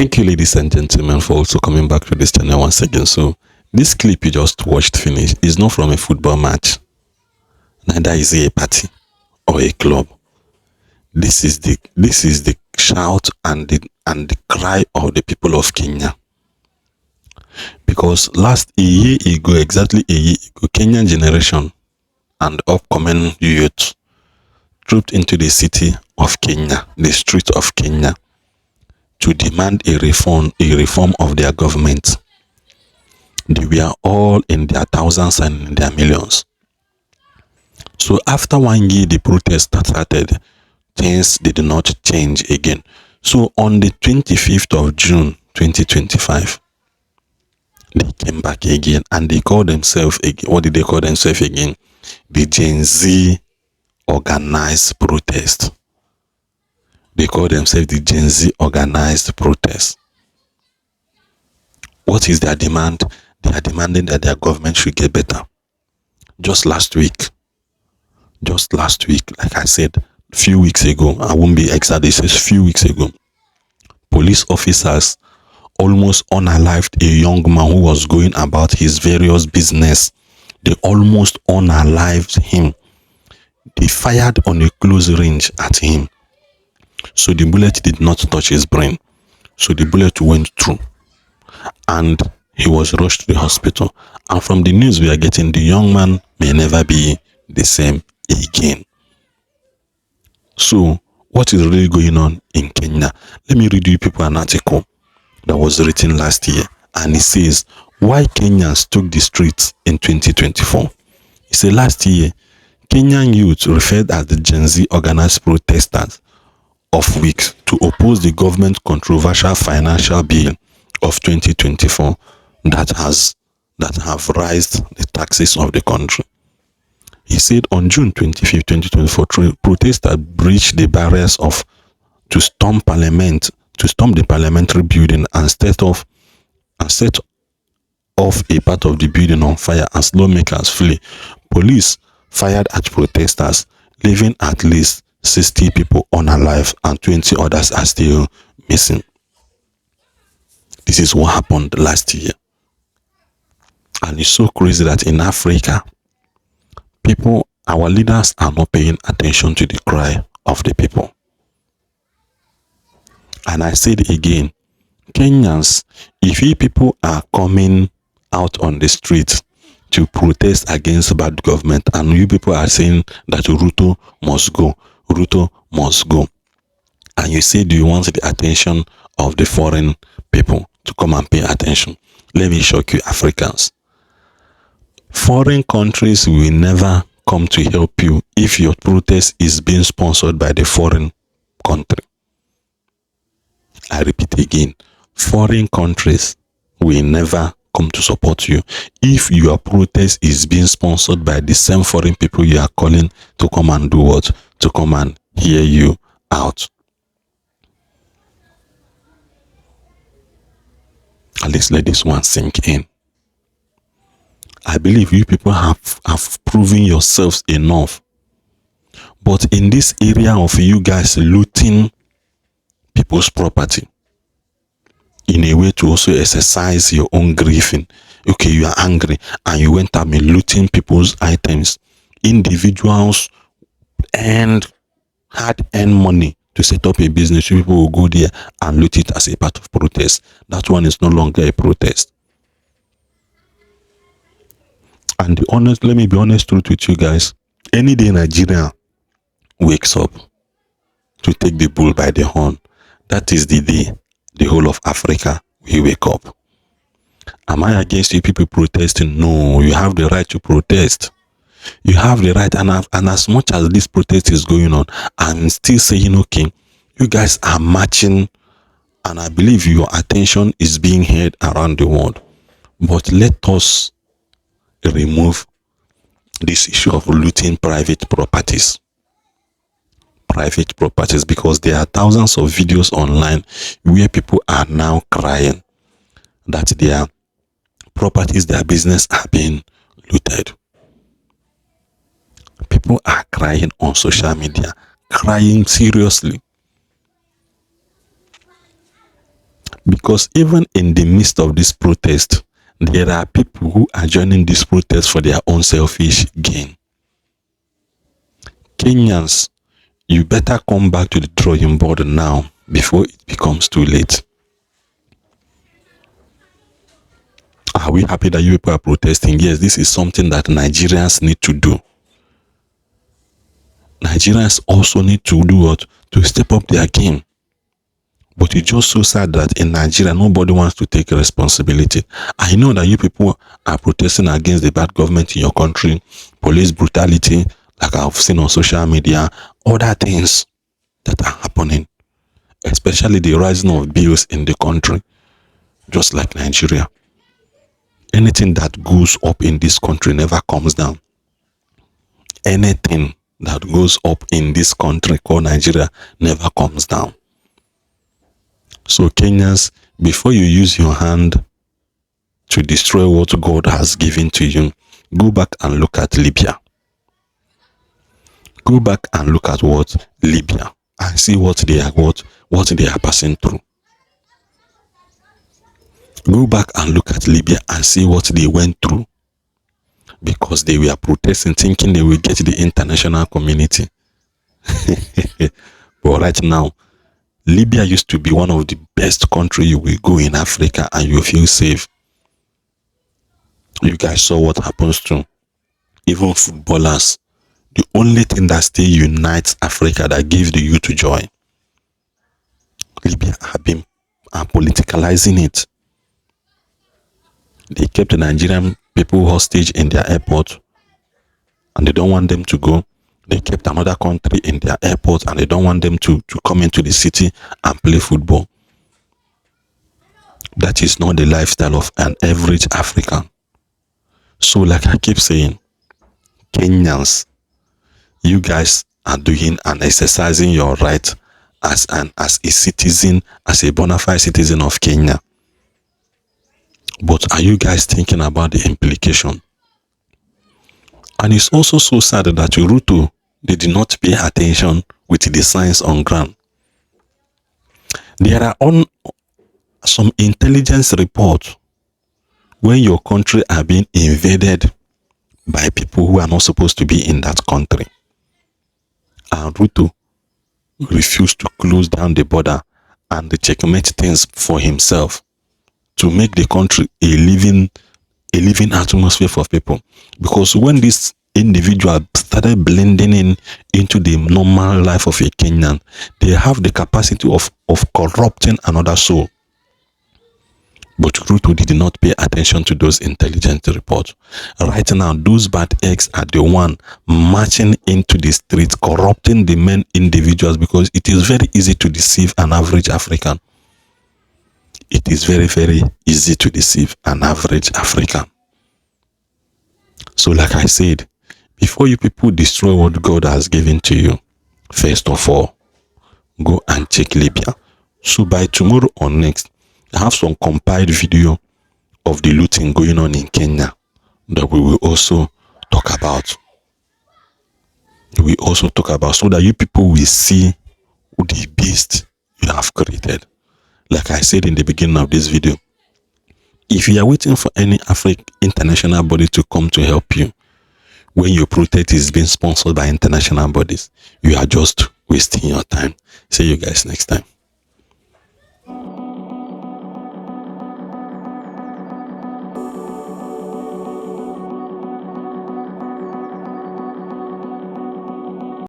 Thank you, ladies and gentlemen, for also coming back to this channel once again. So, this clip you just watched finish is not from a football match, neither is it a party or a club. This is the shout and the cry of the people of Kenya. Because exactly a year ago, Kenyan generation and upcoming youth trooped into the city of Kenya, the streets of Kenya, to demand a reform of their government. They were all in their thousands and in their millions. So after 1 year, the protest started, things did not change again. So on the 25th of June 2025, they came back again and they called themselves again. What did they call themselves again? The Gen Z organized protest. They call themselves the Gen Z organized protest. What is their demand? They are demanding that their government should get better. Just last week, like I said, a few weeks ago, I won't be exact, this is a few weeks ago, police officers almost unalived a young man who was going about his various business. They almost unalived him. They fired on a close range at him. So the bullet did not touch his brain. So the bullet went through. And he was rushed to the hospital. And from the news we are getting, the young man may never be the same again. So, what is really going on in Kenya? Let me read you people an article that was written last year. And it says, why Kenyans took the streets in 2024. It said last year, Kenyan youth referred as the Gen Z organized protesters of weeks to oppose the government controversial financial bill of 2024 that have raised the taxes of the country. He said on June 25, 2024, protesters breached the barriers to storm the parliamentary building and set off a part of the building on fire as lawmakers flee. Police fired at protesters, leaving at least 60 people unalive and 20 others are still missing. This is what happened last year. And it's so crazy that in Africa, our leaders are not paying attention to the cry of the people. And I said again, Kenyans, if you people are coming out on the streets to protest against bad government and you people are saying that Ruto must go, and you say, do you want the attention of the foreign people to come and pay attention? Let me shock you, Africans. Foreign countries will never come to help you if your protest is being sponsored by the foreign country. I repeat again, foreign countries will never come to support you if your protest is being sponsored by the same foreign people you are calling to come and do what? To come and hear you out. At least let this one sink in. I believe you people have proven yourselves enough. But in this area of you guys looting people's property in a way to also exercise your own grieving. Okay, you are angry and you went up and looting people's items. Individuals and hard-earned money to set up a business. People will go there and loot it as a part of protest. That one is no longer a protest. And let me be honest truth with you guys. Any day Nigeria wakes up to take the bull by the horn, that is the day the whole of Africa will wake up. Am I against you people protesting? No, you have the right to protest. You have the right, and as much as this protest is going on, I'm still saying, okay, you guys are marching, and I believe your attention is being heard around the world. But let us remove this issue of looting private properties, because there are thousands of videos online where people are now crying that their properties, their business are being looted. People are crying on social media, crying seriously. Because even in the midst of this protest, there are people who are joining this protest for their own selfish gain. Kenyans, you better come back to the drawing board now before it becomes too late. Are we happy that you people are protesting? Yes, this is something that Nigerians need to do. Nigerians also need to do what? To step up their game. But it's just so sad that in Nigeria, nobody wants to take responsibility. I know that you people are protesting against the bad government in your country, police brutality, like I've seen on social media, other things that are happening, especially the rising of bills in the country, just like Nigeria. Anything that goes up in this country never comes down. Anything that goes up in this country called Nigeria never comes down. So Kenyans, before you use your hand to destroy what God has given to you, go back and look at Libya. Go back and look at what Libya and see what they are passing through. Go back and look at Libya and see what they went through, because they were protesting, thinking they will get the international community. But right now, Libya used to be one of the best countries you will go in Africa and you feel safe. You guys saw what happens to even footballers. The only thing that still unites Africa, that gives the youth joy, Libya are politicalizing it. They kept the Nigerian people hostage in their airport and they don't want them to go. They kept another country in their airport and they don't want them to come into the city and play football. That is not the lifestyle of an average African. So like I keep saying, Kenyans, you guys are doing and exercising your right as a citizen, as a bona fide citizen of Kenya. But are you guys thinking about the implication? And it's also so sad that Ruto, they did not pay attention with the signs on ground. There are some intelligence reports when your country are being invaded by people who are not supposed to be in that country. And Ruto refused to close down the border and checkmate things for himself to make the country a living atmosphere for people. Because when this individual started blending into the normal life of a Kenyan, they have the capacity of corrupting another soul. But Ruto did not pay attention to those intelligence reports. Right now, those bad eggs are the one marching into the streets, corrupting the main individuals, because it is very easy to deceive an average African. It is very, very easy to deceive an average African. So like I said, before you people destroy what God has given to you, first of all, go and check Libya. So by tomorrow or next, I have some compiled video of the looting going on in Kenya that we will also talk about. So that you people will see the beast you have created. Like I said in the beginning of this video, if you are waiting for any international body to come to help you, when your protest is being sponsored by international bodies, you are just wasting your time. See you guys next time.